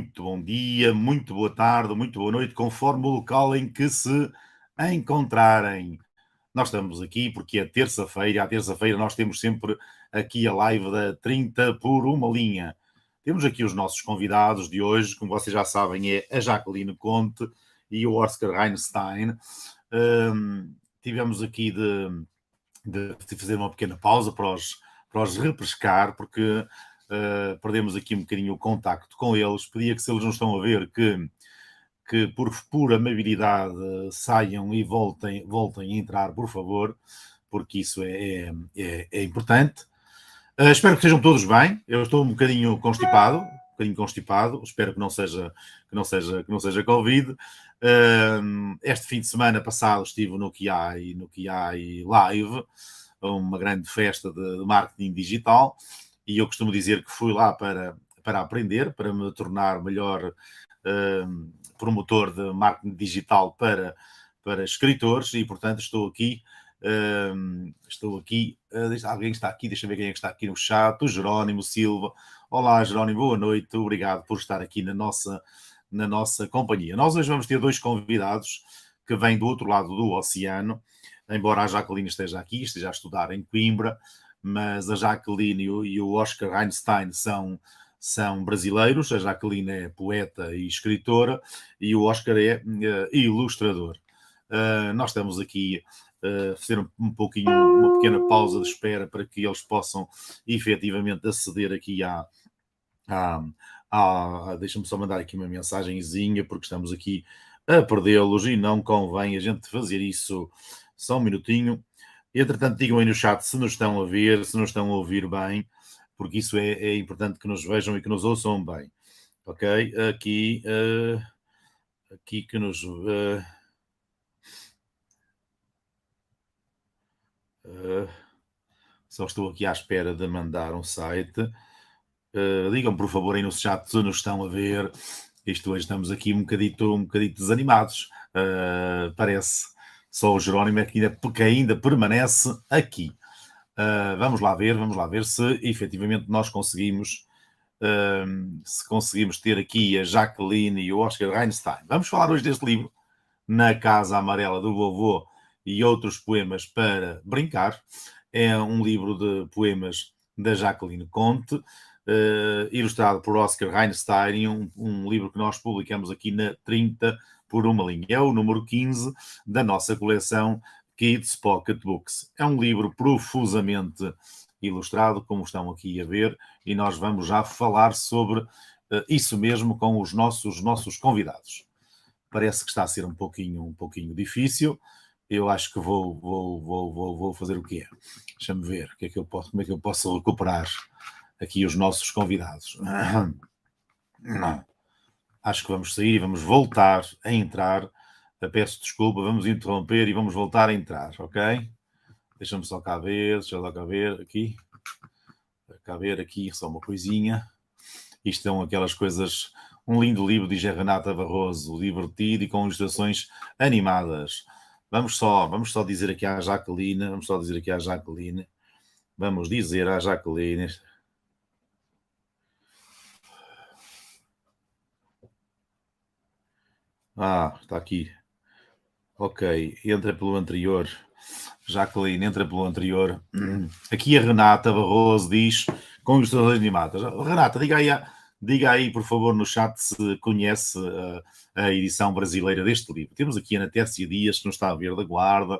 muito bom dia, muito boa tarde, muito boa noite, conforme o local em que se encontrarem. Nós estamos aqui porque é terça-feira, e à terça-feira nós temos sempre aqui a live da 30 por uma linha. Temos aqui os nossos convidados de hoje, como vocês já sabem, é a Jacqueline Conte e o Oscar Reinstein. Tivemos aqui de fazer uma pequena pausa para os repescar, porque perdemos aqui um bocadinho o contacto com eles. Pedia que, se eles não estão a ver, que por amabilidade saiam e voltem a entrar, por favor, porque isso é importante. Espero que estejam todos bem. Eu estou um bocadinho constipado, espero que não seja Covid. Este fim de semana passado estive no QI Live, uma grande festa de marketing digital, e eu costumo dizer que fui lá para aprender, para me tornar melhor promotor de marketing digital para escritores, e portanto estou aqui. Alguém está aqui, deixa eu ver quem é que está aqui no chat. O Jerónimo Silva. Olá, Jerónimo, boa noite, obrigado por estar aqui na nossa companhia. Nós hoje vamos ter dois convidados que vêm do outro lado do oceano, embora a Jacqueline esteja aqui, esteja a estudar em Coimbra, mas a Jacqueline e o Oscar Reinstein são brasileiros. A Jacqueline é poeta e escritora e o Oscar é ilustrador. Nós estamos aqui fazer um pouquinho, uma pequena pausa de espera para que eles possam efetivamente aceder aqui deixa-me só mandar aqui uma mensagenzinha, porque estamos aqui a perdê-los e não convém a gente fazer isso. Só um minutinho. Entretanto, digam aí no chat se nos estão a ver, se nos estão a ouvir bem, porque isso é importante, que nos vejam e que nos ouçam bem. Ok? Aqui que nos... só estou aqui à espera de mandar um site. Digam, por favor, aí no chat se nos estão a ver. Isto hoje estamos aqui um bocadito desanimados. Parece. Só o Jerónimo é que ainda permanece aqui. Vamos lá ver se efetivamente nós conseguimos ter aqui a Jacqueline e o Oscar Reinstein. Vamos falar hoje deste livro, Na Casa Amarela do Vovô e Outros Poemas para Brincar. É um livro de poemas da Jacqueline Conte, ilustrado por Oscar Reinstein, um livro que nós publicamos aqui na 30 por uma linha. É o número 15 da nossa coleção Kids Pocket Books. É um livro profusamente ilustrado, como estão aqui a ver, e nós vamos já falar sobre isso mesmo com os nossos convidados. Parece que está a ser um pouquinho difícil. Eu acho que vou fazer o que é. Deixa-me ver como é que eu posso recuperar aqui os nossos convidados. Não. Acho que vamos sair e vamos voltar a entrar. Peço desculpa, vamos interromper e vamos voltar a entrar, ok? Deixa-me só cá ver, aqui. Cá ver aqui só uma coisinha. Isto são aquelas coisas... Um lindo livro, diz a Renata Barroso, divertido e com ilustrações animadas. Vamos só dizer aqui à Jacqueline, está aqui. Ok, entra pelo anterior. Jacqueline, entra pelo anterior. Aqui a Renata Barroso diz, com ilustrações animadas. Renata, diga aí, por favor, no chat se conhece a edição brasileira deste livro. Temos aqui a Ana Tércia Dias, que nos está a ver da Guarda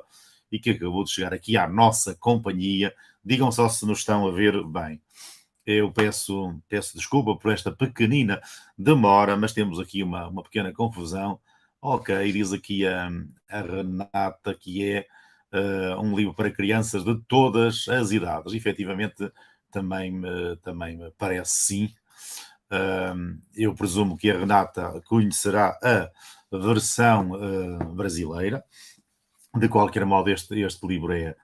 e que acabou de chegar aqui à nossa companhia. Digam só se nos estão a ver bem. Eu peço desculpa por esta pequenina demora, mas temos aqui uma pequena confusão. Ok, diz aqui a Renata que é um livro para crianças de todas as idades. Efetivamente, também me parece sim. Eu presumo que a Renata conhecerá a versão brasileira. De qualquer modo, este livro é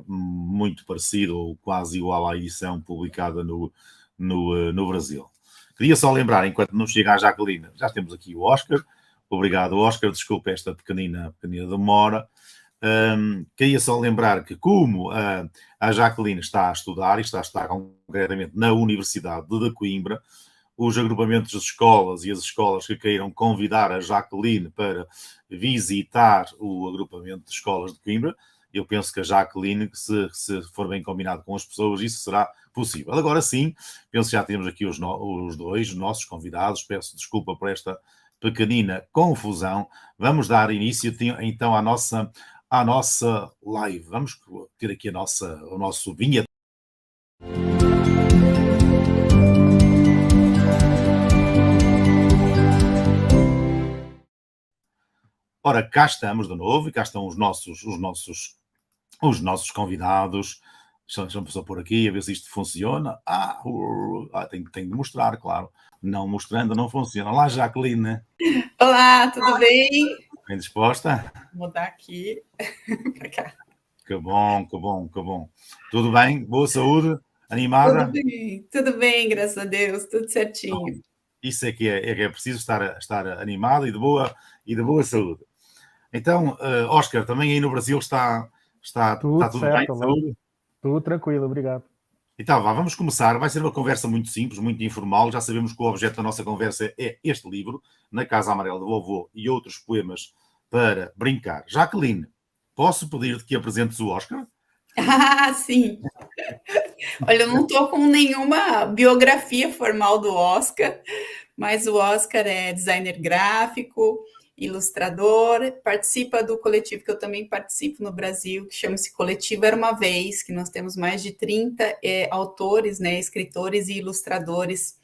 muito parecido ou quase igual à edição publicada no Brasil. Queria só lembrar, enquanto não chega a Jacqueline, já temos aqui o Oscar. Obrigado, Oscar. Desculpa esta pequenina demora. Queria só lembrar que, como a Jacqueline está a estudar, e está a estudar concretamente na Universidade de Coimbra, os agrupamentos de escolas e as escolas que queiram convidar a Jacqueline para visitar o agrupamento de escolas de Coimbra. Eu penso que a Jacqueline, se for bem combinado com as pessoas, isso será possível. Agora sim, penso que já temos aqui os nossos convidados. Peço desculpa por esta pequenina confusão. Vamos dar início então à nossa live. Vamos ter aqui o nosso vinheta. Ora, cá estamos de novo e cá estão os nossos convidados. Deixa-me só por aqui a ver se isto funciona. Tenho de mostrar, claro. Não mostrando, não funciona. Olá, Jacqueline. Olá, tudo bem? Bem disposta? Vou mudar aqui para cá. Que bom. Tudo bem? Boa saúde? Animada? Tudo bem, graças a Deus, tudo certinho. Bom, isso é que é preciso estar animado e de boa saúde. Então, Oscar, também aí no Brasil está tudo certo, bem? Saúde? Tudo tranquilo, obrigado. Então, vamos começar. Vai ser uma conversa muito simples, muito informal. Já sabemos que o objeto da nossa conversa é este livro, Na Casa Amarela do Vovô e Outros Poemas para Brincar. Jacqueline, posso pedir-te que apresentes o Oscar? Sim. Olha, eu não estou com nenhuma biografia formal do Oscar, mas o Oscar é designer gráfico, ilustrador, participa do coletivo que eu também participo no Brasil, que chama-se Coletivo Era Uma Vez, que nós temos mais de 30 autores, né, escritores e ilustradores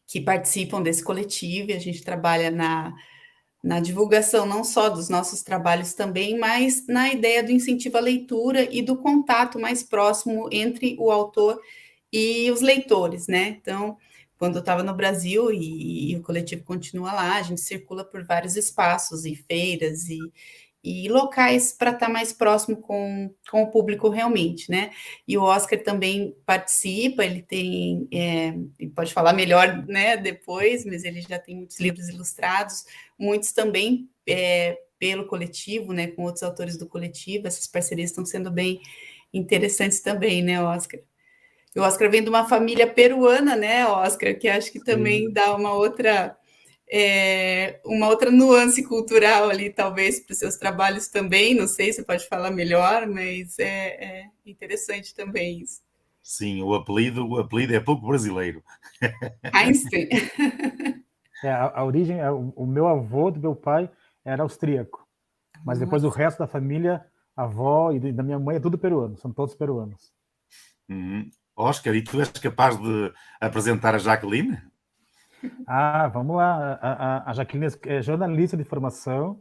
que participam desse coletivo, e a gente trabalha na divulgação não só dos nossos trabalhos também, mas na ideia do incentivo à leitura e do contato mais próximo entre o autor e os leitores, né? Então, quando eu estava no Brasil e o coletivo continua lá, a gente circula por vários espaços e feiras e locais para estar mais próximo com o público realmente, né? E o Oscar também participa, ele tem, ele pode falar melhor, né, depois, mas ele já tem muitos livros ilustrados, muitos também pelo coletivo, né, com outros autores do coletivo. Essas parcerias estão sendo bem interessantes também, né, Oscar? O Oscar vem de uma família peruana, né, Oscar, que acho que também dá uma outra nuance cultural ali, talvez, para os seus trabalhos também. Não sei, você pode falar melhor, mas é interessante também isso. Sim, o apelido é pouco brasileiro. Einstein. A origem, o meu avô do meu pai era austríaco, mas depois o resto da família, a avó e da minha mãe é tudo peruano, são todos peruanos. Oscar, e tu és capaz de apresentar a Jacqueline? Vamos lá. A Jacqueline é jornalista de formação,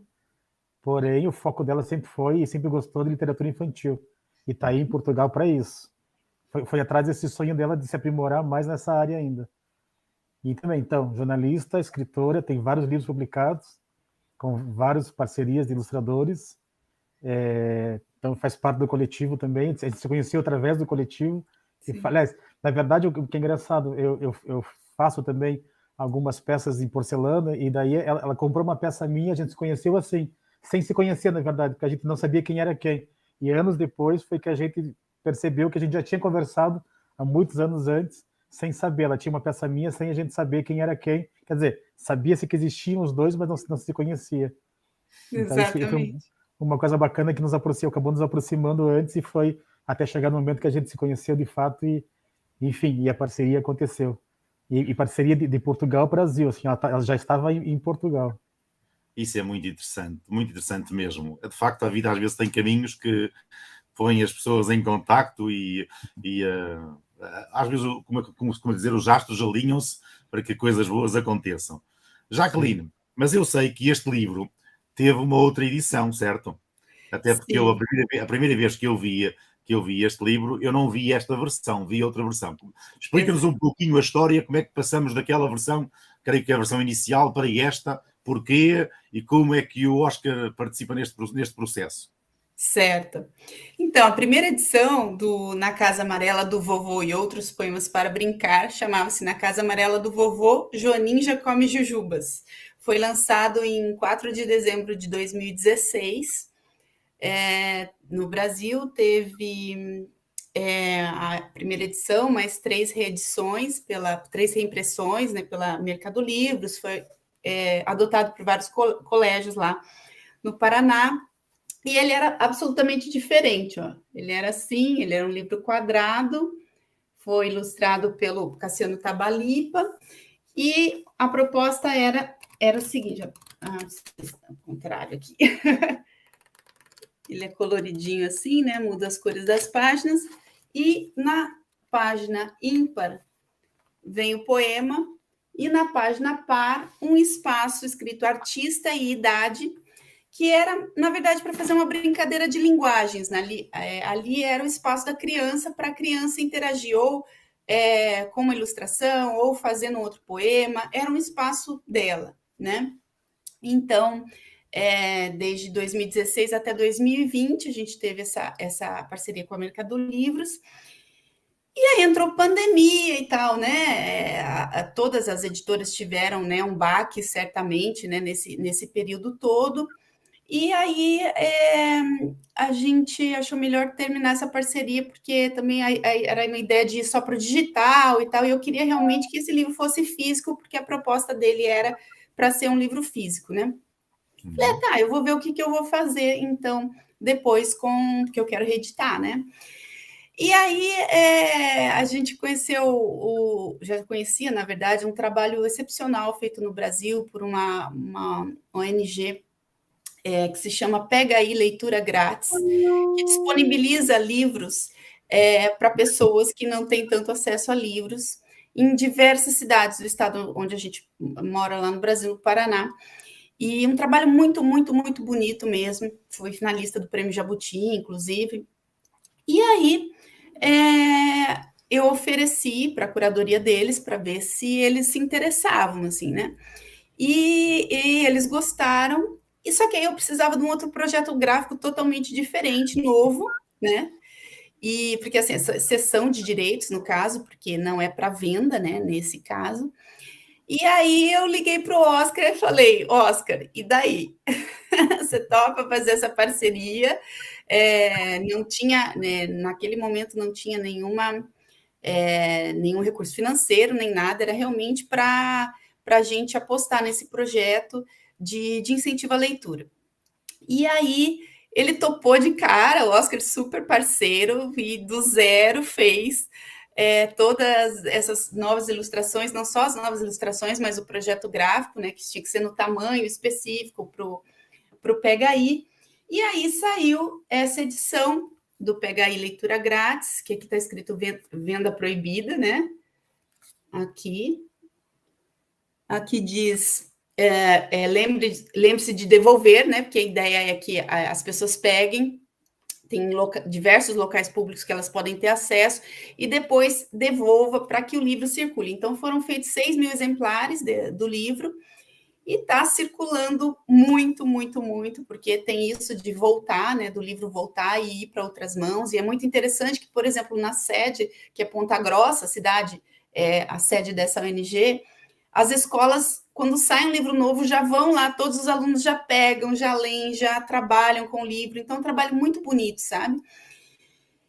porém o foco dela sempre foi e sempre gostou de literatura infantil. E está aí em Portugal para isso. Foi atrás desse sonho dela de se aprimorar mais nessa área ainda. E também, então, jornalista, escritora, tem vários livros publicados, com várias parcerias de ilustradores. Então faz parte do coletivo também. A gente se conheceu através do coletivo. Aliás, na verdade, o que é engraçado, eu faço também algumas peças em porcelana, e daí ela comprou uma peça minha, a gente se conheceu assim, sem se conhecer, na verdade, porque a gente não sabia quem era quem. E anos depois foi que a gente percebeu que a gente já tinha conversado há muitos anos antes, sem saber. Ela tinha uma peça minha, sem a gente saber quem era quem. Quer dizer, sabia-se que existiam os dois, mas não se conhecia. Então, Exatamente. isso foi uma coisa bacana que acabou nos aproximando antes, e foi até chegar no momento que a gente se conheceu de fato, e enfim, e a parceria aconteceu. E parceria de Portugal para o Brasil, assim, ela já estava em Portugal. Isso é muito interessante mesmo. De facto, a vida às vezes tem caminhos que põem as pessoas em contacto e às vezes, como dizer, os astros alinham-se para que coisas boas aconteçam. Jacqueline, mas eu sei que este livro teve uma outra edição, certo? Até porque a primeira vez que eu vi este livro, eu não vi esta versão, vi outra versão. Explica-nos um pouquinho a história, como é que passamos daquela versão, creio que é a versão inicial, para esta, porquê e como é que o Oscar participa neste processo. Certo. Então, a primeira edição do Na Casa Amarela do Vovô e Outros Poemas para Brincar chamava-se Na Casa Amarela do Vovô, Joaninja Come Jujubas. Foi lançado em 4 de dezembro de 2016. No Brasil, teve a primeira edição, mais 3 reedições, 3 reimpressões, né, pela Mercado Livros, foi adotado por vários colégios lá no Paraná, e ele era absolutamente diferente, ó. Ele era assim, ele era um livro quadrado, foi ilustrado pelo Cassiano Tabalipa, e a proposta era o seguinte, ao contrário aqui. Ele é coloridinho assim, né? Muda as cores das páginas, e na página ímpar vem o poema, e na página par um espaço escrito artista e idade, que era, na verdade, para fazer uma brincadeira de linguagens. Né? Ali era o espaço da criança, para a criança interagir ou com uma ilustração, ou fazendo outro poema, era um espaço dela, né? Então, desde 2016 até 2020, a gente teve essa parceria com a Mercado Livros, e aí entrou pandemia e tal, né? Todas as editoras tiveram, né, um baque, certamente, né, nesse período todo. E aí a gente achou melhor terminar essa parceria, porque também era uma ideia de ir só para o digital e tal, e eu queria realmente que esse livro fosse físico, porque a proposta dele era para ser um livro físico, né? Falei, tá, eu vou ver o que eu vou fazer, então, depois porque eu quero reeditar, né? E aí a gente conheceu, já conhecia, na verdade, um trabalho excepcional feito no Brasil por uma ONG que se chama Pega Aí Leitura Grátis, que disponibiliza livros para pessoas que não têm tanto acesso a livros em diversas cidades do estado onde a gente mora, lá no Brasil, no Paraná. E um trabalho muito, muito, muito bonito mesmo. Foi finalista do Prêmio Jabuti, inclusive. E aí eu ofereci para a curadoria deles para ver se eles se interessavam, assim, né? E eles gostaram. E só que aí eu precisava de um outro projeto gráfico totalmente diferente, novo, né? E porque assim, cessão de direitos, no caso, porque não é para venda, né? Nesse caso. E aí eu liguei para o Oscar e falei, Oscar, e daí? Você topa fazer essa parceria? Não tinha, né, naquele momento não tinha nenhum recurso financeiro, nem nada, era realmente para a gente apostar nesse projeto de incentivo à leitura. E aí ele topou de cara, o Oscar super parceiro, e do zero fez todas essas novas ilustrações, não só as novas ilustrações, mas o projeto gráfico, né, que tinha que ser no tamanho específico para o Pega Aí. E aí saiu essa edição do Pega Aí Leitura Grátis, que aqui está escrito Venda Proibida, né? Aqui diz, lembre-se de devolver, né? Porque a ideia é que as pessoas peguem, tem diversos locais públicos que elas podem ter acesso, e depois devolva para que o livro circule. Então, foram feitos 6 mil exemplares do livro, e está circulando muito, muito, muito, porque tem isso de voltar, né, do livro voltar e ir para outras mãos, e é muito interessante que, por exemplo, na sede, que é Ponta Grossa, a cidade, a sede dessa ONG, as escolas, quando sai um livro novo, já vão lá, todos os alunos já pegam, já leem, já trabalham com o livro, então é um trabalho muito bonito, sabe?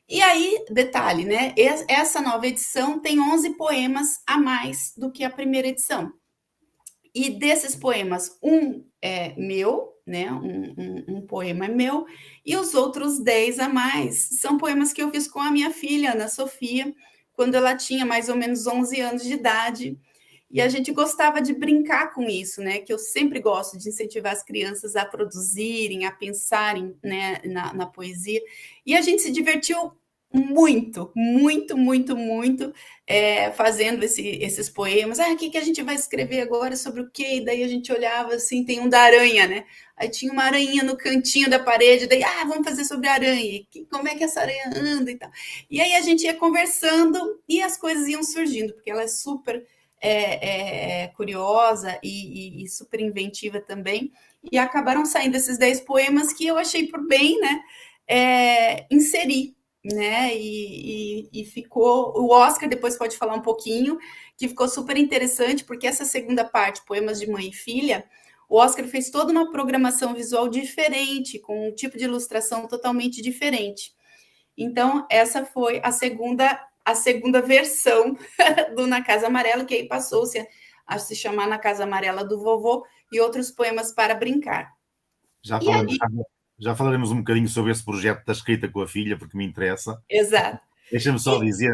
E aí, detalhe, né, essa nova edição tem 11 poemas a mais do que a primeira edição. E desses poemas, um é meu, né? Um poema é meu, e os outros 10 a mais são poemas que eu fiz com a minha filha, Ana Sofia, quando ela tinha mais ou menos 11 anos de idade. E a gente gostava de brincar com isso, né? Que eu sempre gosto de incentivar as crianças a produzirem, a pensarem, né, na poesia. E a gente se divertiu muito, muito, muito, muito fazendo esses poemas. O que a gente vai escrever agora, sobre o quê? E daí a gente olhava assim, tem um da aranha, né? Aí tinha uma aranha no cantinho da parede, daí, vamos fazer sobre a aranha, como é que essa aranha anda e tal. E aí a gente ia conversando e as coisas iam surgindo, porque ela é super curiosa e super inventiva também, e acabaram saindo esses 10 poemas que eu achei por bem, né, inserir, né, e ficou, o Oscar depois pode falar um pouquinho, que ficou super interessante, porque essa segunda parte, Poemas de Mãe e Filha, o Oscar fez toda uma programação visual diferente, com um tipo de ilustração totalmente diferente. Então, essa foi a segunda versão do Na Casa Amarela, que aí passou-se a se chamar Na Casa Amarela do Vovô e outros poemas para brincar. Já falaremos um bocadinho sobre esse projeto da escrita com a filha, porque me interessa. Exato. Deixa-me só dizer,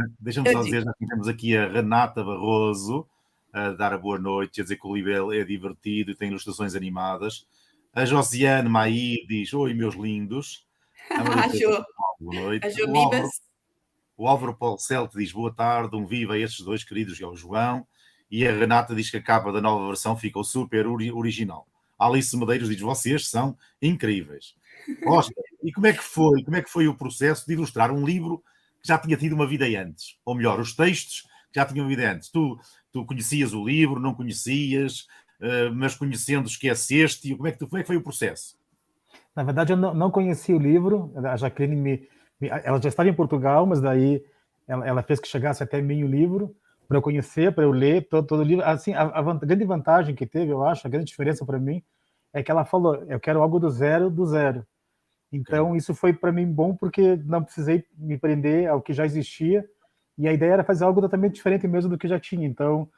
já temos aqui a Renata Barroso a dar a boa noite, a dizer que o livro é divertido e tem ilustrações animadas. A Josiane Maí diz: oi, meus lindos. Boa noite. A Jolibas. O Álvaro Paulo Celte diz: boa tarde, um viva a estes dois queridos e ao João. E a Renata diz que a capa da nova versão ficou super original. A Alice Medeiros diz: vocês são incríveis. Oscar, e como é que foi o processo de ilustrar um livro que já tinha tido uma vida antes? Ou melhor, os textos que já tinham uma vida antes. Tu conhecias o livro, não conhecias, mas conhecendo esqueceste. Como é que foi o processo? Na verdade, eu não conhecia o livro. A Jacqueline ela já estava em Portugal, mas daí ela fez que chegasse até mim o livro para eu conhecer, para eu ler todo o livro. Assim, a grande vantagem que teve, eu acho, a grande diferença para mim é que ela falou: eu quero algo do zero. Então, isso foi para mim bom, porque não precisei me prender ao que já existia, e a ideia era fazer algo totalmente diferente mesmo do que já tinha. Então,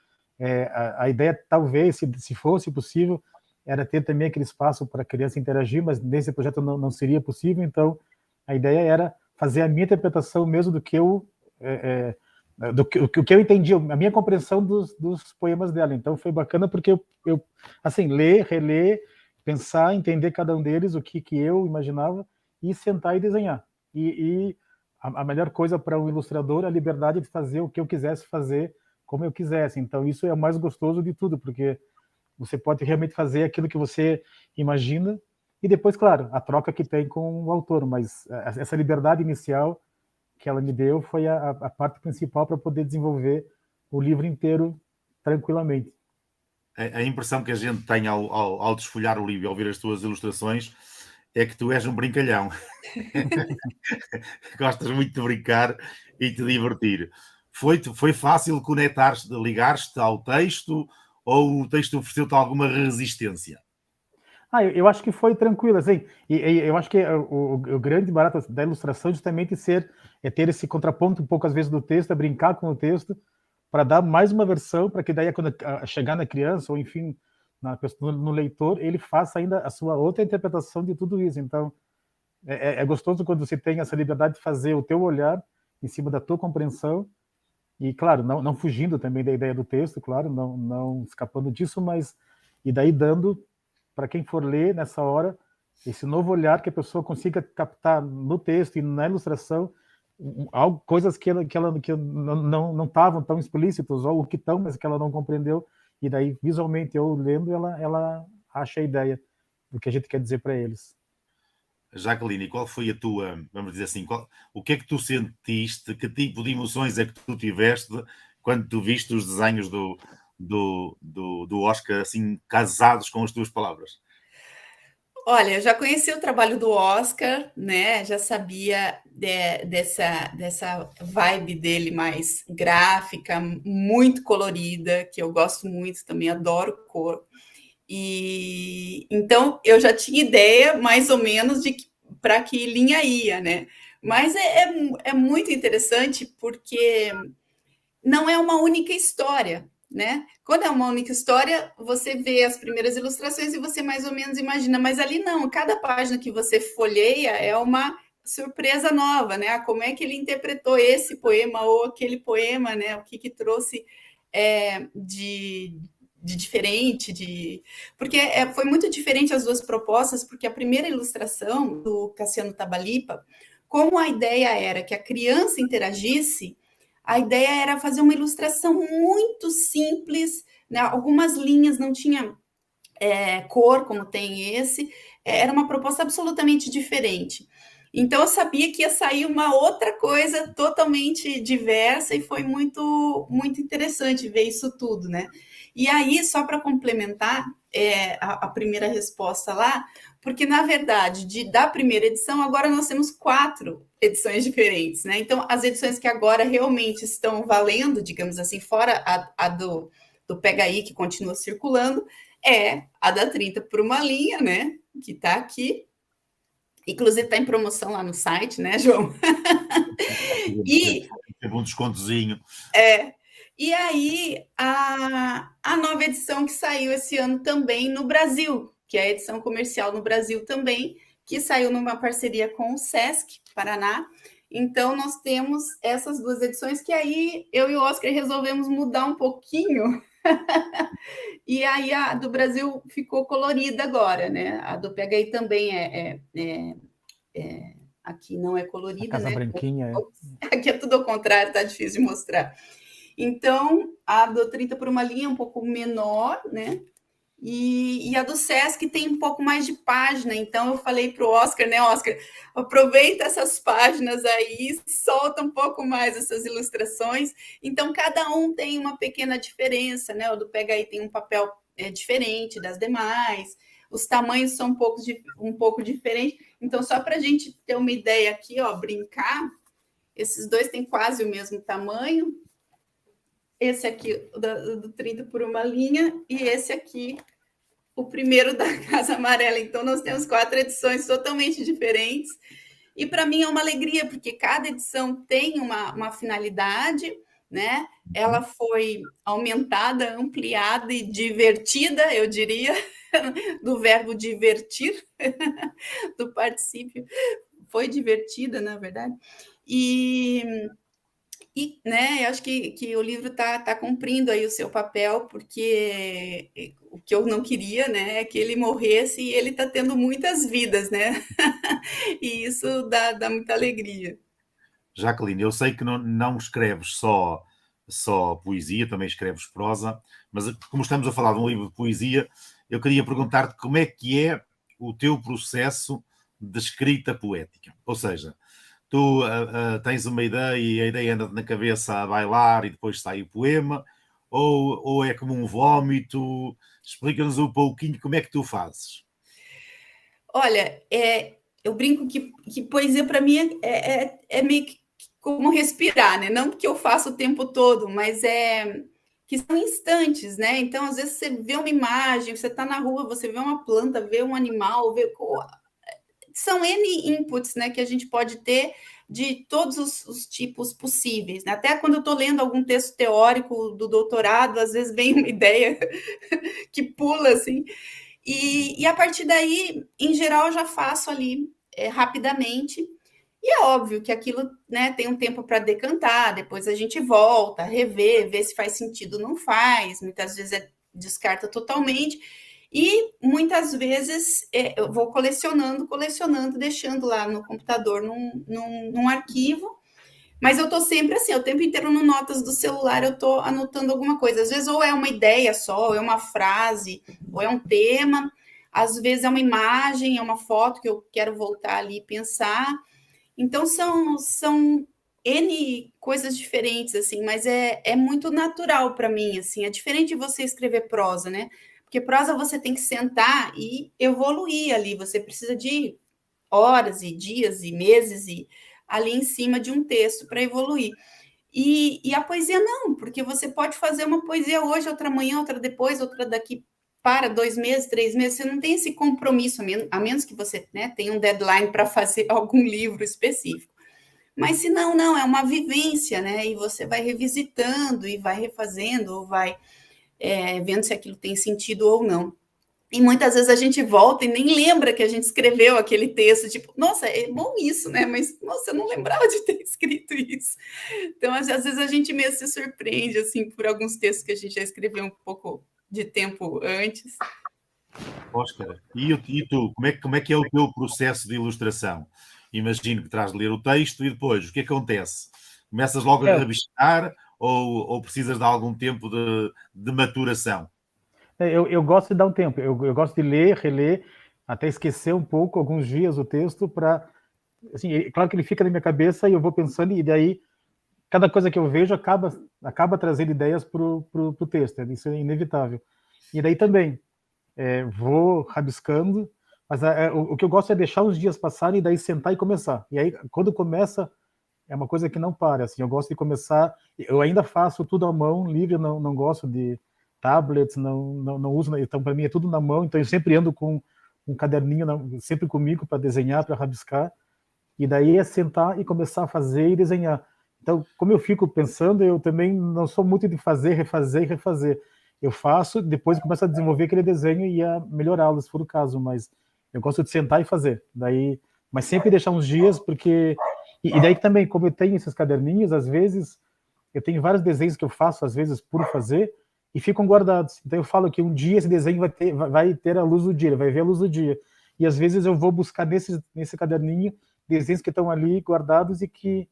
a ideia, talvez, se fosse possível, era ter também aquele espaço para a criança interagir, mas nesse projeto não seria possível. Então, a ideia era fazer a minha interpretação mesmo do que eu entendi, a minha compreensão dos poemas dela. Então, foi bacana, porque eu assim, ler, reler, pensar, entender cada um deles, o que eu imaginava, e sentar e desenhar. E a melhor coisa para um ilustrador é a liberdade de fazer o que eu quisesse fazer, como eu quisesse. Então, isso é o mais gostoso de tudo, porque você pode realmente fazer aquilo que você imagina, e depois, claro, a troca que tem com o autor, mas essa liberdade inicial que ela me deu foi a parte principal para poder desenvolver o livro inteiro tranquilamente. A impressão que a gente tem ao desfolhar o livro e ao ver as tuas ilustrações é que tu és um brincalhão. Gostas muito de brincar e te divertir. Foi fácil conectar-te, ligar-te ao texto, ou o texto ofereceu-te alguma resistência? Eu acho que foi tranquilo, assim, e eu acho que o grande barato da ilustração justamente ter esse contraponto um pouco às vezes do texto, brincar com o texto, para dar mais uma versão, para que daí quando chegar na criança, ou enfim, no leitor, ele faça ainda a sua outra interpretação de tudo isso. Então, é gostoso quando você tem essa liberdade de fazer o teu olhar em cima da tua compreensão, e claro, não fugindo também da ideia do texto, claro, não escapando disso, mas e daí dando para quem for ler nessa hora esse novo olhar, que a pessoa consiga captar no texto e na ilustração coisas que não estavam tão explícitas, ou o que estão, mas que ela não compreendeu, e daí visualmente eu lendo, ela acha a ideia do que a gente quer dizer para eles. Jacqueline, qual foi a tua, vamos dizer assim, o que é que tu sentiste, que tipo de emoções é que tu tiveste quando tu viste os desenhos do Oscar, assim, casados com as tuas palavras? Olha, eu já conheci o trabalho do Oscar, né? Já sabia dessa vibe dele mais gráfica, muito colorida, que eu gosto muito, também adoro cor. E então eu já tinha ideia, mais ou menos, de para que linha ia, né? Mas é muito interessante porque não é uma única história, né? Quando é uma única história, você vê as primeiras ilustrações e você mais ou menos imagina, mas ali não, cada página que você folheia é uma surpresa nova, né? Como é que ele interpretou esse poema ou aquele poema, né? O que trouxe de diferente, porque foi muito diferente as duas propostas, porque a primeira ilustração do Cassiano Tabalipa, como a ideia era que a criança interagisse, a ideia era fazer uma ilustração muito simples, né? Algumas linhas não tinha cor, como tem esse, era uma proposta absolutamente diferente. Então, eu sabia que ia sair uma outra coisa totalmente diversa e foi muito, muito interessante ver isso tudo, né? E aí, só para complementar a primeira resposta lá, porque, na verdade, da primeira edição, agora nós temos 4 edições diferentes, né? Então, as edições que agora realmente estão valendo, digamos assim, fora a do Pega Aí, que continua circulando, é a da 30 por uma linha, né? Que está aqui. Inclusive está em promoção lá no site, né, João? E teve um descontozinho. E aí, a nova edição que saiu esse ano também no Brasil, que é a edição comercial no Brasil também, que saiu numa parceria com o Sesc Paraná. Então, nós temos essas duas edições que aí eu e o Oscar resolvemos mudar um pouquinho. E aí a do Brasil ficou colorida agora, né? A do PHI também aqui não é colorida, a Casa né? Branquinha. Aqui é tudo ao contrário, tá difícil de mostrar. Então, a do 30 por uma linha é um pouco menor, né? E a do Sesc tem um pouco mais de página. Então, eu falei para o Oscar, né, Oscar, aproveita essas páginas aí, solta um pouco mais essas ilustrações. Então, cada um tem uma pequena diferença, né? O do PHI tem um papel diferente das demais, os tamanhos são um pouco diferentes. Então, só para a gente ter uma ideia aqui, ó, brincar, esses dois têm quase o mesmo tamanho. Esse aqui, do 30 por uma linha, e esse aqui, o primeiro da Casa Amarela. Então, nós temos 4 edições totalmente diferentes. E, para mim, é uma alegria, porque cada edição tem uma finalidade, né? Ela foi aumentada, ampliada e divertida, eu diria, do verbo divertir, do particípio. Foi divertida, na verdade. E né, eu acho que o livro está cumprindo aí o seu papel, porque o que eu não queria, né, é que ele morresse, e ele está tendo muitas vidas, né? E isso dá muita alegria. Jaqueline, eu sei que não escreves só poesia, também escreves prosa, mas como estamos a falar de um livro de poesia, eu queria perguntar-te como é que é o teu processo de escrita poética. Ou seja, tu tens uma ideia e a ideia anda na cabeça a bailar e depois sai o poema, ou é como um vómito? Explica-nos um pouquinho como é que tu fazes. Olha, eu brinco que poesia para mim é meio que como respirar, né? Não que eu faça o tempo todo, mas que são instantes, né? Então, às vezes, você vê uma imagem, você está na rua, você vê uma planta, vê um animal, são N inputs, né, que a gente pode ter de todos os tipos possíveis, né? Até quando eu estou lendo algum texto teórico do doutorado, às vezes vem uma ideia que pula, assim, e a partir daí, em geral, eu já faço ali rapidamente, e é óbvio que aquilo, né, tem um tempo para decantar, depois a gente volta, rever, ver se faz sentido ou não faz, muitas vezes descarta totalmente, e muitas vezes eu vou colecionando, deixando lá no computador, num arquivo, mas eu estou sempre assim, o tempo inteiro no notas do celular, eu estou anotando alguma coisa. Às vezes ou é uma ideia só, ou é uma frase, ou é um tema, às vezes é uma imagem, é uma foto que eu quero voltar ali e pensar. Então, são N coisas diferentes, assim, mas é muito natural para mim, assim, é diferente de você escrever prosa, né? Porque prosa você tem que sentar e evoluir ali, você precisa de horas e dias e meses e ali em cima de um texto para evoluir. E a poesia não, porque você pode fazer uma poesia hoje, outra amanhã, outra depois, outra daqui para 2 meses, 3 meses, você não tem esse compromisso, a menos que você, né, tenha um deadline para fazer algum livro específico. Mas se não, é uma vivência, né? E você vai revisitando e vai refazendo, ou vai vendo se aquilo tem sentido ou não. E muitas vezes a gente volta e nem lembra que a gente escreveu aquele texto, tipo, nossa, é bom isso, né? Mas, nossa, eu não lembrava de ter escrito isso. Então, às vezes a gente mesmo se surpreende, assim, por alguns textos que a gente já escreveu um pouco de tempo antes. Óscar, e tu, como é que é o teu processo de ilustração? Imagino que terás de ler o texto e depois, o que acontece? Começas logo a rabiscar ou precisas de algum tempo de maturação? Eu gosto de dar um tempo, eu gosto de ler, reler, até esquecer um pouco, alguns dias, o texto, para... Assim, claro que ele fica na minha cabeça e eu vou pensando, e daí cada coisa que eu vejo acaba trazendo ideias para o texto, isso é inevitável. E daí também, vou rabiscando, mas o que eu gosto é deixar os dias passarem e daí sentar e começar. E aí, quando começa, é uma coisa que não para, assim, eu gosto de começar, eu ainda faço tudo à mão, livre, não gosto de tablets, não uso, então para mim é tudo na mão, então eu sempre ando com um caderninho sempre comigo para desenhar, para rabiscar, e daí é sentar e começar a fazer e desenhar. Então, como eu fico pensando, eu também não sou muito de fazer, refazer e refazer. Eu faço, depois começo a desenvolver aquele desenho e a melhorá-lo, se for o caso, mas eu gosto de sentar e fazer. Daí, mas sempre deixar uns dias, porque... E daí também, como eu tenho esses caderninhos, às vezes, eu tenho vários desenhos que eu faço, às vezes, por fazer, e ficam guardados. Então eu falo que um dia esse desenho vai ter a luz do dia, vai ver a luz do dia. E às vezes eu vou buscar nesse caderninho desenhos que estão ali guardados e que...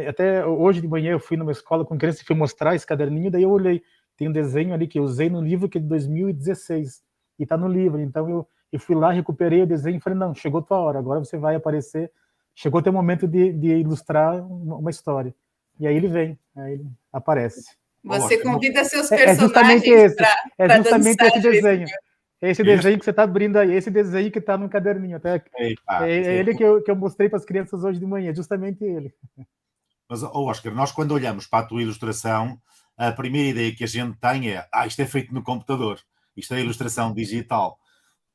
Até hoje de manhã eu fui numa escola com criança e fui mostrar esse caderninho, daí eu olhei, tem um desenho ali que eu usei no livro que é de 2016, e está no livro. Então eu fui lá, recuperei o desenho e falei, não, chegou tua hora, agora você vai aparecer, chegou teu momento de ilustrar uma história. E aí ele vem, aí ele aparece. Você convida seus personagens justamente esse, para justamente dançar esse desenho. Esse desenho que você está abrindo aí, esse desenho que está no caderninho. Até, ele que eu mostrei para as crianças hoje de manhã, justamente ele. Mas, Oscar, nós quando olhamos para a tua ilustração, a primeira ideia que a gente tem é isto é feito no computador, isto é ilustração digital.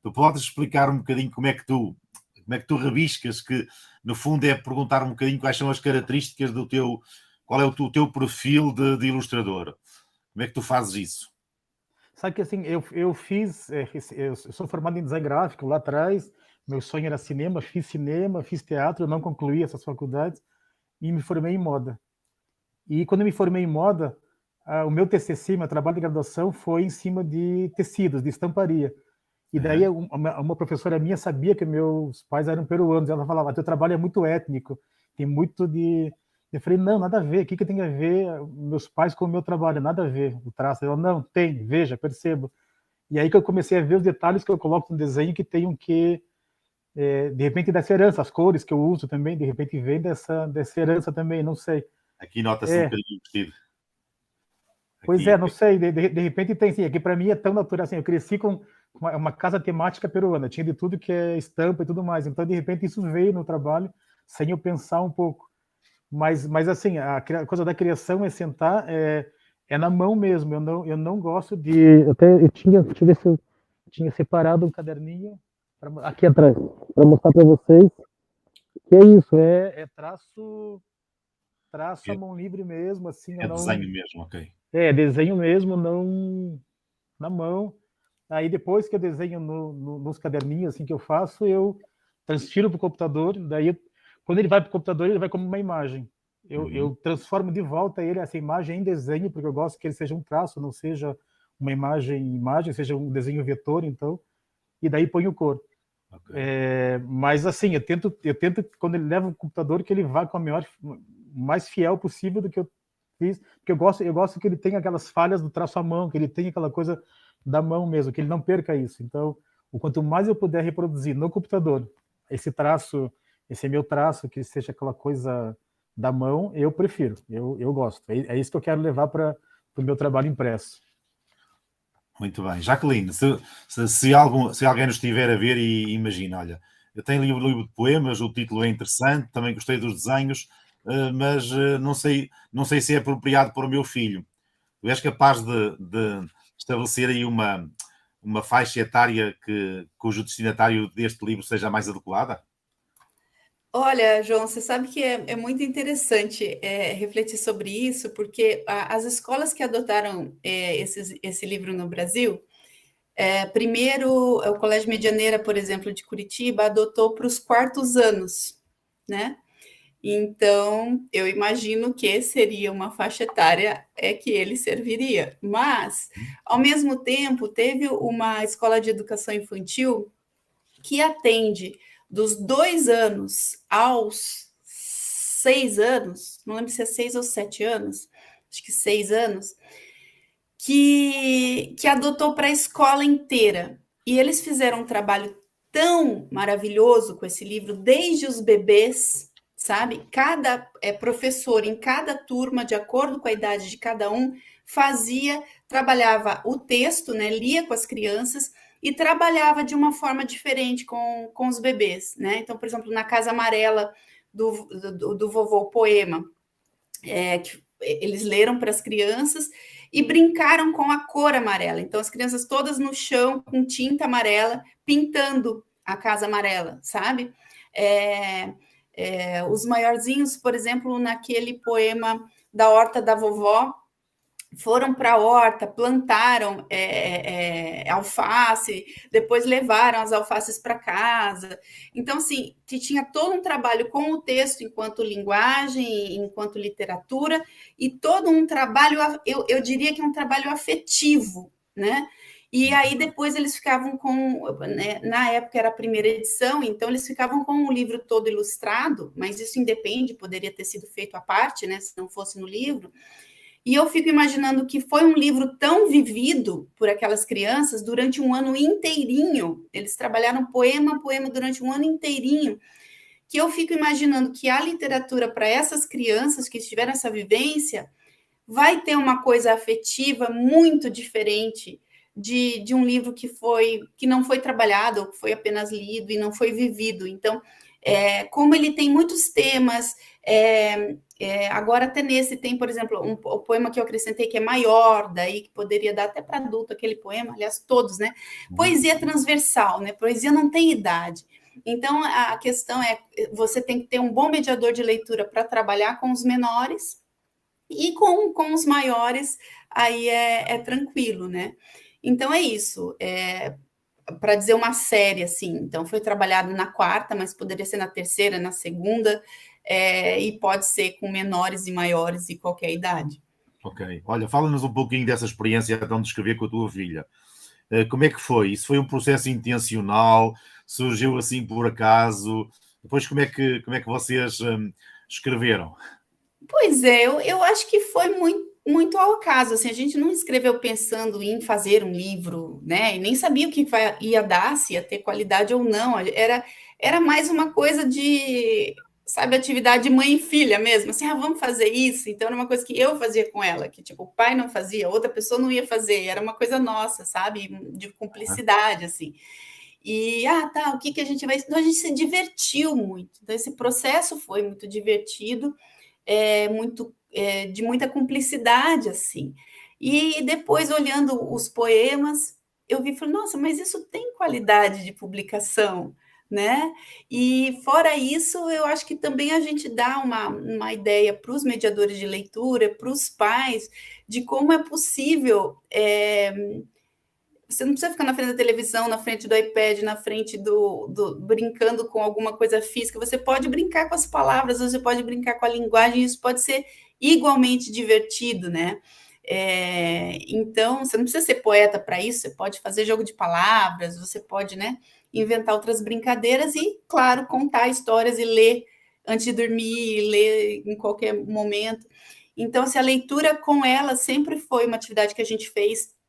Tu podes explicar um bocadinho como é que tu rabiscas, que no fundo é perguntar um bocadinho quais são as características do teu, qual é o teu perfil de ilustrador? Como é que tu fazes isso? Sabe que assim, eu sou formado em design gráfico lá atrás, meu sonho era cinema, fiz teatro, eu não concluí essas faculdades e me formei em moda. E quando eu me formei em moda, o meu TCC, meu trabalho de graduação, foi em cima de tecidos, de estamparia. E daí uma professora minha sabia que meus pais eram peruanos, ela falava, teu trabalho é muito étnico, tem muito de... Eu falei, não, nada a ver, o que tem a ver meus pais com o meu trabalho? Nada a ver, o traço. Ela, não, tem, veja, percebo. E aí que eu comecei a ver os detalhes que eu coloco no desenho que tem um quê, de repente, dessa herança, as cores que eu uso também, de repente vem dessa herança também, não sei. Aqui nota-se um bocadinho o vestido. Pois é, não sei, de repente tem, sim, aqui para mim é tão natural, assim, eu cresci com uma casa temática peruana, tinha de tudo que é estampa e tudo mais, então de repente isso veio no trabalho, sem eu pensar um pouco. Mas assim, a coisa da criação é sentar, é na mão mesmo. Eu não gosto de... deixa eu ver se eu tinha separado um caderninho aqui atrás, para mostrar para vocês que é isso, traço à mão livre mesmo, assim. Desenho mesmo, ok. Desenho mesmo, não na mão. Aí depois que eu desenho nos caderninhos assim que eu faço, eu transfiro para o computador, daí quando ele vai para o computador, ele vai como uma imagem. Eu transformo de volta essa imagem em desenho, porque eu gosto que ele seja um traço, não seja uma imagem, seja um desenho vetor, então, e daí ponho cor. Okay. Mas assim, eu tento, quando ele leva o computador, que ele vá com a mais fiel possível do que eu fiz, porque eu gosto que ele tenha aquelas falhas do traço à mão, que ele tenha aquela coisa da mão mesmo, que ele não perca isso. Então, o quanto mais eu puder reproduzir no computador esse traço, esse meu traço, que seja aquela coisa da mão, eu prefiro, eu gosto. É isso que eu quero levar para o meu trabalho impresso. Muito bem. Jacqueline, se alguém nos estiver a ver e imagina, olha, eu tenho ali um livro de poemas, o título é interessante, também gostei dos desenhos, mas não sei se é apropriado para o meu filho. Tu és capaz de estabelecer aí uma faixa etária cujo destinatário deste livro seja mais adequada? Olha, João, você sabe que é muito interessante refletir sobre isso, porque as escolas que adotaram esse livro no Brasil, primeiro, o Colégio Medianeira, por exemplo, de Curitiba, adotou para os quartos anos, né? Então, eu imagino que seria uma faixa etária que ele serviria. Mas, ao mesmo tempo, teve uma escola de educação infantil que atende dos 2 anos aos 6 anos, não lembro se é 6 ou 7 anos, acho que 6 anos, que adotou para a escola inteira. E eles fizeram um trabalho tão maravilhoso com esse livro, desde os bebês, sabe? Cada professor em cada turma, de acordo com a idade de cada um, trabalhava o texto, né? Lia com as crianças e trabalhava de uma forma diferente com os bebês, né? Então, por exemplo, na Casa Amarela do vovô Poema, que eles leram para as crianças e brincaram com a cor amarela. Então, as crianças todas no chão, com tinta amarela, pintando A Casa Amarela, sabe? Os maiorzinhos, por exemplo, naquele poema da Horta da Vovó, foram para a horta, plantaram alface, depois levaram as alfaces para casa. Então, assim, tinha todo um trabalho com o texto enquanto linguagem, enquanto literatura, e todo um trabalho, eu diria que um trabalho afetivo, né? E aí depois eles ficavam com, né, na época era a primeira edição, então eles ficavam com o livro todo ilustrado, mas isso independe, poderia ter sido feito à parte, né, se não fosse no livro. E eu fico imaginando que foi um livro tão vivido por aquelas crianças durante um ano inteirinho. Eles trabalharam poema a poema durante um ano inteirinho, que eu fico imaginando que a literatura para essas crianças que tiveram essa vivência vai ter uma coisa afetiva muito diferente de um livro que não foi trabalhado, ou que foi apenas lido e não foi vivido. Então, como ele tem muitos temas, agora até nesse tem, por exemplo, o poema que eu acrescentei que é maior, daí que poderia dar até para adulto aquele poema, aliás, todos, né? Poesia transversal, né? Poesia não tem idade. Então, a questão é, você tem que ter um bom mediador de leitura para trabalhar com os menores, e com os maiores, aí é tranquilo, né? Então, é isso. Para dizer uma série, assim, então foi trabalhado na quarta, mas poderia ser na terceira, na segunda, e pode ser com menores e maiores e qualquer idade. Ok. Olha, fala-nos um pouquinho dessa experiência então de escrever com a tua filha. Como é que foi? Isso foi um processo intencional? Surgiu assim por acaso? Depois como é que vocês escreveram? Pois é, eu acho que foi muito ao acaso, assim, a gente não escreveu pensando em fazer um livro, né, e nem sabia o que ia dar, se ia ter qualidade ou não, era mais uma coisa de, sabe, atividade mãe e filha mesmo, assim, vamos fazer isso, então era uma coisa que eu fazia com ela, que tipo, o pai não fazia, outra pessoa não ia fazer, era uma coisa nossa, sabe, de cumplicidade, assim. E, tá, o que a gente vai... Então, a gente se divertiu muito, então esse processo foi muito divertido, de muita cumplicidade, assim. E depois, olhando os poemas, eu vi e falei, nossa, mas isso tem qualidade de publicação, né? E fora isso, eu acho que também a gente dá uma ideia para os mediadores de leitura, para os pais, de como é possível... Você não precisa ficar na frente da televisão, na frente do iPad, na frente brincando com alguma coisa física. Você pode brincar com as palavras, você pode brincar com a linguagem, isso pode ser igualmente divertido, né? Então, você não precisa ser poeta para isso, você pode fazer jogo de palavras, você pode, né, inventar outras brincadeiras e, claro, contar histórias e ler antes de dormir, ler em qualquer momento. Então, a leitura com ela sempre foi uma atividade que a gente fez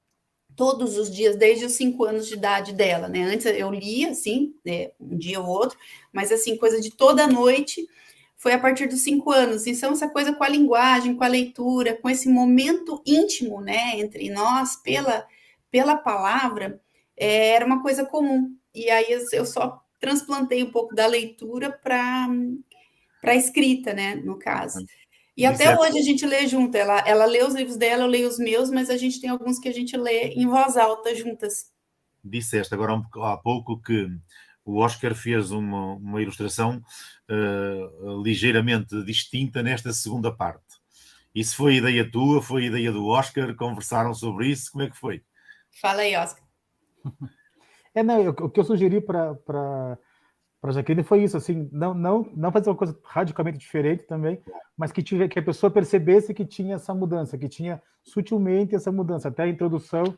todos os dias, desde os 5 anos de idade dela, né? Antes eu lia, assim, né, um dia ou outro, mas, assim, coisa de toda noite, foi a partir dos 5 anos. Então, essa coisa com a linguagem, com a leitura, com esse momento íntimo, né, entre nós, pela palavra, era uma coisa comum. E aí eu só transplantei um pouco da leitura para a escrita, né, no caso. E até hoje a gente lê junto, ela lê os livros dela, eu leio os meus, mas a gente tem alguns que a gente lê em voz alta juntas. Disseste agora há pouco que o Oscar fez uma ilustração ligeiramente distinta nesta segunda parte. Isso foi ideia tua? Foi ideia do Oscar? Conversaram sobre isso? Como é que foi? Fala aí, Oscar. Não, o que eu sugeri para Jaqueline foi isso, assim, não fazer uma coisa radicalmente diferente também, mas que a pessoa percebesse que tinha essa mudança, que tinha sutilmente essa mudança. Até a introdução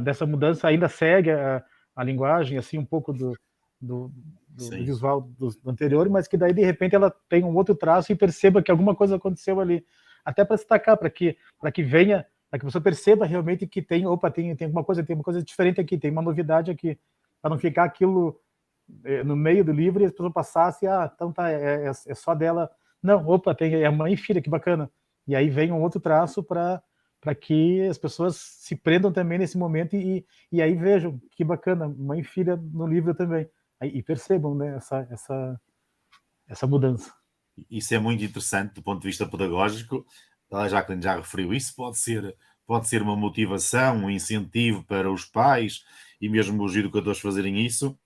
dessa mudança ainda segue a linguagem, assim, um pouco do visual do anterior, mas que daí, de repente, ela tem um outro traço e perceba que alguma coisa aconteceu ali. Até para destacar, para que venha, para que a pessoa perceba realmente que tem uma coisa diferente aqui, tem uma novidade aqui, para não ficar aquilo no meio do livro e as pessoas passassem, então tá, é só dela. Não, é mãe e filha, que bacana. E aí vem um outro traço para que as pessoas se prendam também nesse momento e aí vejam que bacana, mãe e filha no livro também. E percebam, né, essa mudança. Isso é muito interessante do ponto de vista pedagógico. A Jacqueline já referiu isso, pode ser uma motivação, um incentivo para os pais e mesmo os educadores fazerem isso.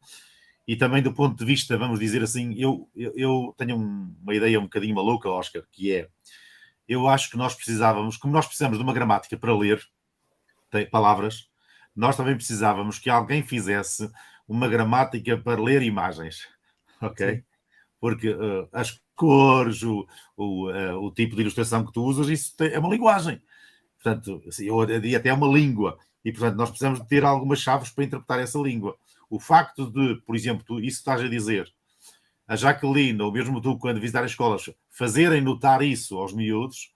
e também do ponto de vista, vamos dizer assim, eu tenho uma ideia um bocadinho maluca, Oscar, que é, eu acho que nós precisávamos, como nós precisamos de uma gramática para ler palavras, nós também precisávamos que alguém fizesse uma gramática para ler imagens, ok? Sim. Porque as cores, o tipo de ilustração que tu usas, isso é uma linguagem. Portanto, assim, eu diria até uma língua. E, portanto, nós precisamos de ter algumas chaves para interpretar essa língua. O facto de, por exemplo, isso estás a dizer, a Jaqueline, ou mesmo tu, quando visitar as escolas, fazerem notar isso aos miúdos,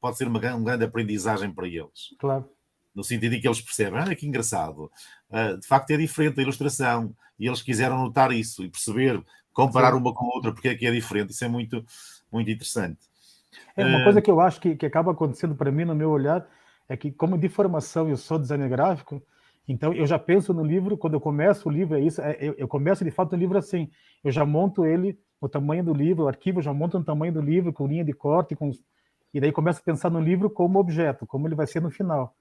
pode ser uma grande aprendizagem para eles. Claro. No sentido em que eles percebem, olha que engraçado, de facto é diferente a ilustração, e eles quiseram notar isso e perceber, comparar uma com a outra, porque é que é diferente, isso é muito, muito interessante. Uma coisa que eu acho que acaba acontecendo para mim, no meu olhar, é que, como de formação eu sou designer gráfico, então eu já penso no livro, quando eu começo o livro, eu começo de fato o livro assim, eu já monto ele, o tamanho do livro, o arquivo, já monto o tamanho do livro, com linha de corte, e daí começo a pensar no livro como objeto, como ele vai ser no final.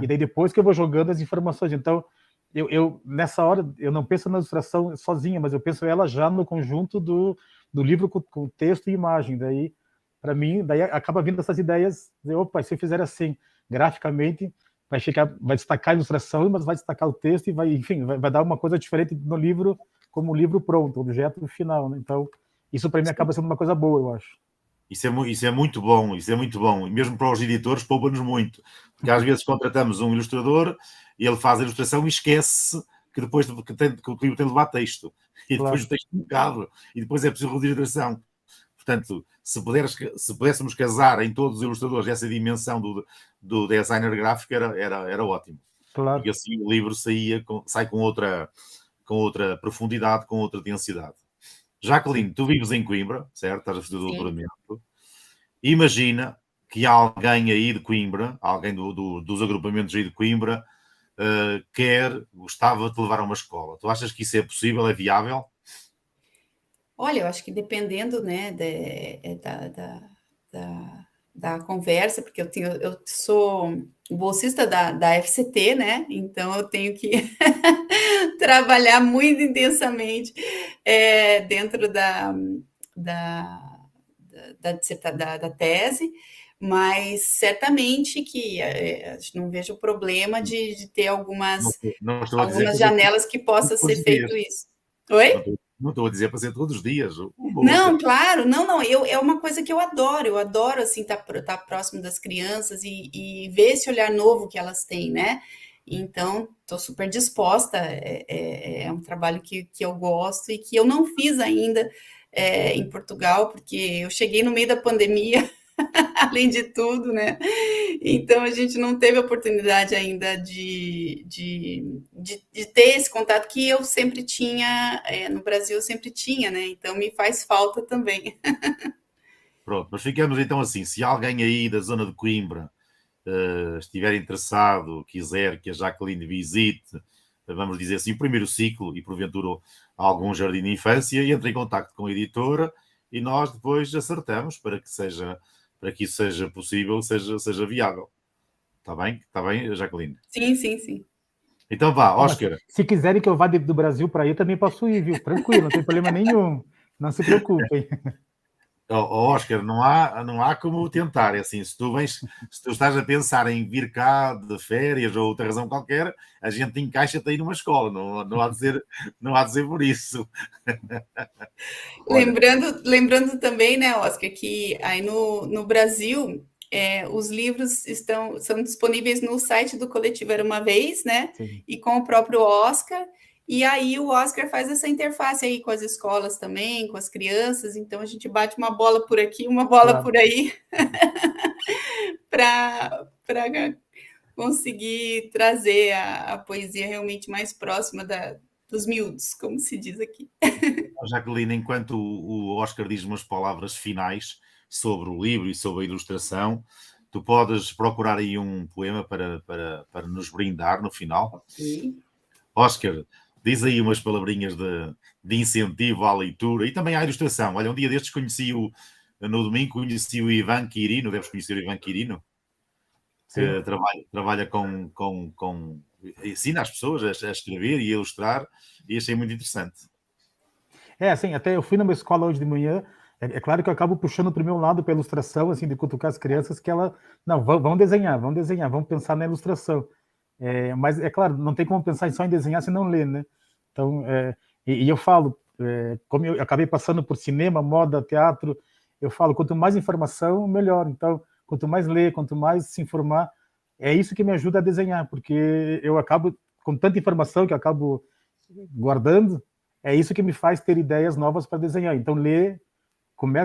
E daí depois que eu vou jogando as informações. Então, eu nessa hora, eu não penso na ilustração sozinha, mas eu penso ela já no conjunto do livro com texto e imagem. Daí, para mim, daí acaba vindo essas ideias de, opa, se eu fizer assim, graficamente, vai destacar a ilustração, mas vai destacar o texto e vai dar uma coisa diferente no livro, como o livro pronto, o objeto final, né? Então, isso para mim acaba sendo uma coisa boa, eu acho. Isso é muito bom, isso é muito bom. E mesmo para os editores, poupa-nos muito. Porque às vezes contratamos um ilustrador e ele faz a ilustração e esquece que depois que o livro tem de levar texto. E depois o texto é um bocado. E depois é preciso reduzir a ilustração. Portanto, se pudéssemos casar em todos os ilustradores essa dimensão do designer gráfico, era ótimo. Claro. Porque assim o livro sai com outra profundidade, com outra densidade. Jacqueline, tu vives em Coimbra, certo? Estás a fazer o doutoramento. Imagina que alguém aí de Coimbra, alguém dos agrupamentos aí de Coimbra, gostava de te levar a uma escola. Tu achas que isso é possível, é viável? Olha, eu acho que dependendo, né, da conversa, porque eu sou bolsista da FCT, né? Então eu tenho que trabalhar muito intensamente dentro da tese, mas certamente que não vejo problema de ter algumas janelas que possa ser feito isso. Oi? Não estou a dizer para ser todos os dias. Não, claro, não, é uma coisa que eu adoro assim, tá próximo das crianças e ver esse olhar novo que elas têm, né? Então, estou super disposta, é um trabalho que eu gosto e que eu não fiz ainda em Portugal, porque eu cheguei no meio da pandemia, além de tudo, né? Então, a gente não teve a oportunidade ainda de ter esse contato que eu sempre tinha, no Brasil eu sempre tinha, né? Então, me faz falta também. Pronto, mas ficamos então assim, se alguém aí da zona de Coimbra estiver interessado, quiser que a Jacqueline visite, vamos dizer assim, o primeiro ciclo e porventura algum jardim de infância, entre em contacto com a editora e nós depois acertamos para que isso seja possível, seja viável. Está bem, Jacqueline? Sim. Então vá, Oscar. Se quiserem que eu vá do Brasil para aí, também posso ir, viu? Tranquilo, não tem problema nenhum. Não se preocupem. Oscar, não há como tentar. É assim, se tu estás a pensar em vir cá de férias ou outra razão qualquer, a gente encaixa-te aí numa escola. Não há de ser por isso. Lembrando também, né, Oscar, que aí no Brasil os livros são disponíveis no site do Coletivo Era Uma Vez, né? Sim. E com o próprio Oscar. E aí o Oscar faz essa interface aí com as escolas também, com as crianças. Então a gente bate uma bola por aqui, uma bola por aí, para conseguir trazer a poesia realmente mais próxima dos miúdos, como se diz aqui. Jacqueline, enquanto o Oscar diz umas palavras finais sobre o livro e sobre a ilustração, tu podes procurar aí um poema para nos brindar no final. Sim. Oscar, diz aí umas palavrinhas de incentivo à leitura e também à ilustração. Olha, um dia destes no domingo conheci o Ivan Quirino, deves conhecer o Ivan Quirino, que trabalha com ensina as pessoas a escrever e a ilustrar, e achei muito interessante. Assim, até eu fui numa escola hoje de manhã, é claro que eu acabo puxando para o meu lado para a ilustração, assim, de cutucar as crianças, que ela, não, vamos desenhar, vamos pensar na ilustração. Mas, é claro, não tem como pensar só em desenhar se não ler, né? Então, e eu falo, como eu acabei passando por cinema, moda, teatro, eu falo, quanto mais informação, melhor. Então, quanto mais ler, quanto mais se informar, é isso que me ajuda a desenhar, porque eu acabo, com tanta informação que eu acabo guardando, é isso que me faz ter ideias novas para desenhar. Então, ler,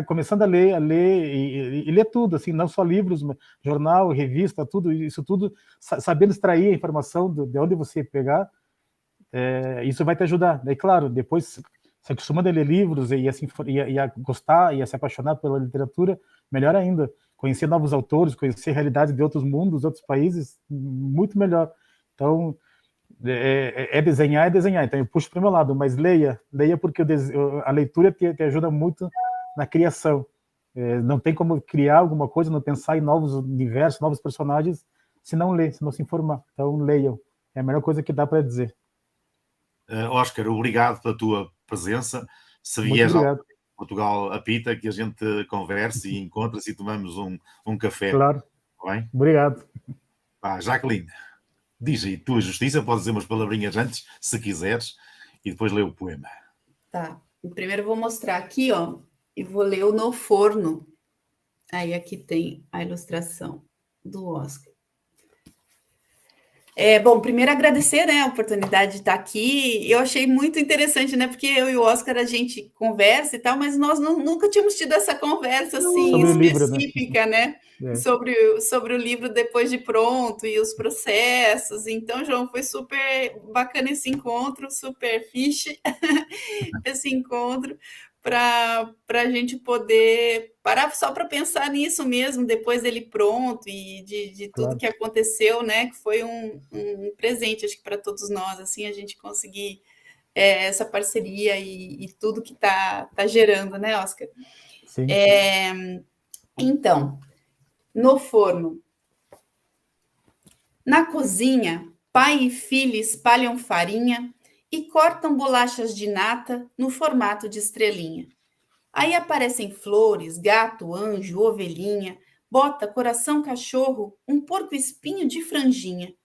começando a ler e ler tudo, assim, não só livros, mas jornal, revista, tudo, isso tudo, sabendo extrair a informação de onde você pegar, isso vai te ajudar. Daí, claro, depois se acostumando a ler livros e a gostar e a se apaixonar pela literatura, melhor ainda. Conhecer novos autores, conhecer realidades de outros mundos, outros países, muito melhor. Então, desenhar, é desenhar. Então, eu puxo para o meu lado, mas leia porque a leitura te ajuda muito na criação. Não tem como criar alguma coisa, não pensar em novos universos, novos personagens, se não ler, se não se informar. Então, leiam. É a melhor coisa que dá para dizer. Óscar, obrigado pela tua presença. Se Muito vieres obrigado. ao Portugal, apita, que a gente converse e encontra-se e tomamos um café. Claro. Tá bem? Obrigado. Jacqueline, diz aí tua justiça, podes dizer umas palavrinhas antes, se quiseres, e depois lê o poema. Tá. Primeiro eu vou mostrar aqui, ó, e vou ler o No Forno. Aí aqui tem a ilustração do Oscar. Bom, primeiro agradecer, né, a oportunidade de estar aqui. Eu achei muito interessante, né, porque eu e o Oscar a gente conversa e tal, mas nós nunca tínhamos tido essa conversa assim sobre específica, o livro, né? Sobre o livro depois de pronto e os processos. Então, João, foi super bacana esse encontro, super fixe esse encontro, para a gente poder parar só para pensar nisso mesmo, depois dele pronto e de tudo claro. que aconteceu, né? Que foi um presente, acho que para todos nós, assim, a gente conseguir essa parceria e tudo que tá gerando, né, Oscar? Sim. Então, no forno. Na cozinha, pai e filha espalham farinha e cortam bolachas de nata no formato de estrelinha. Aí aparecem flores, gato, anjo, ovelhinha, bota, coração, cachorro, um porco-espinho de franjinha.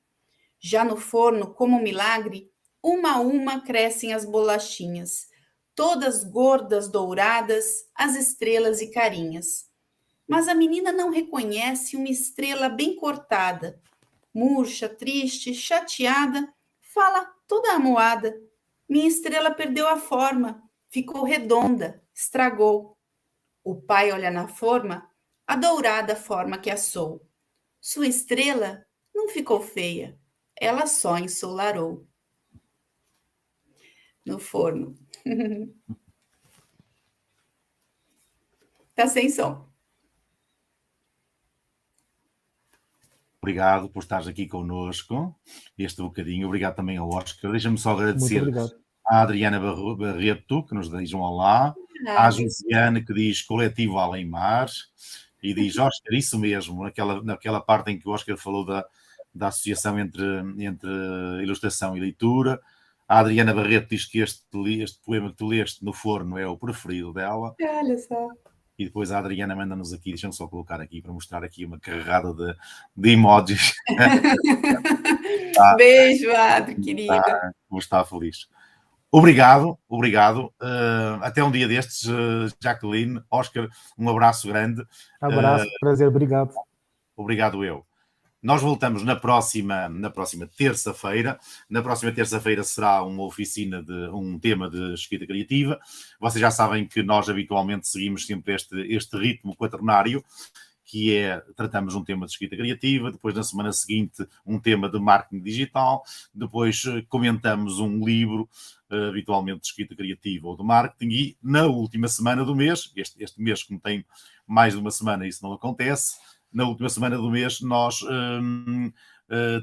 Já no forno, como um milagre, uma a uma crescem as bolachinhas, todas gordas, douradas, as estrelas e carinhas. Mas a menina não reconhece uma estrela bem cortada, murcha, triste, chateada, fala toda amuada. Minha estrela perdeu a forma, ficou redonda, estragou. O pai olha na forma, a dourada forma que assou. Sua estrela não ficou feia, ela só ensolarou. No forno. Tá sem som. Obrigado por estares aqui connosco este bocadinho. Obrigado também ao Oscar. Deixa-me só agradecer à Adriana Barreto, que nos diz um olá, à Josiane, que diz Coletivo Além Mar, e diz Oscar, isso mesmo, naquela parte em que o Oscar falou da associação entre ilustração e leitura. A Adriana Barreto diz que este poema que tu leste no forno é o preferido dela. Olha só. E depois a Adriana manda-nos aqui, deixa-me só colocar aqui para mostrar aqui uma carregada de emojis. Beijo, Adri, querida. Como está feliz. Obrigado. Até um dia destes, Jacqueline, Oscar, um abraço grande. Abraço, prazer, obrigado. Obrigado eu. Nós voltamos na próxima terça-feira. Na próxima terça-feira será uma oficina de um tema de escrita criativa. Vocês já sabem que nós habitualmente seguimos sempre este ritmo quaternário, que tratamos um tema de escrita criativa, depois na semana seguinte um tema de marketing digital, depois comentamos um livro, habitualmente de escrita criativa ou de marketing, e na última semana do mês, este mês como tem mais de uma semana isso não acontece, na última semana do mês nós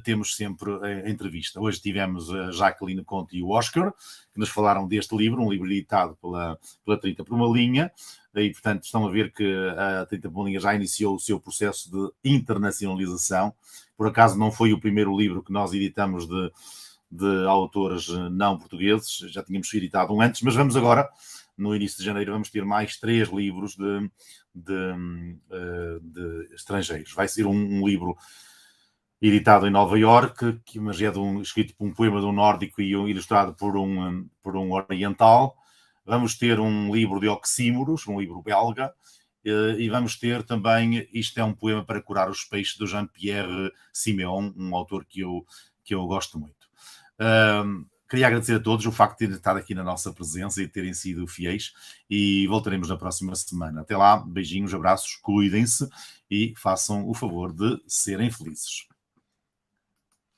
temos sempre a entrevista. Hoje tivemos a Jacqueline Conte e o Oscar, que nos falaram deste livro, um livro editado pela 30 por uma linha, e portanto estão a ver que a 30 por uma linha já iniciou o seu processo de internacionalização. Por acaso não foi o primeiro livro que nós editamos de autores não portugueses, já tínhamos editado um antes, mas vamos agora, no início de janeiro, vamos ter mais 3 livros de estrangeiros. Vai ser um livro editado em Nova Iorque, mas é escrito por um poema de um nórdico e ilustrado por um oriental. Vamos ter um livro de oxímoros, um livro belga, e vamos ter também, isto é um poema para curar os peixes, do Jean-Pierre Siméon, um autor que eu gosto muito. Queria agradecer a todos o facto de terem estado aqui na nossa presença e de terem sido fiéis, e voltaremos na próxima semana. Até lá, beijinhos, abraços, cuidem-se e façam o favor de serem felizes.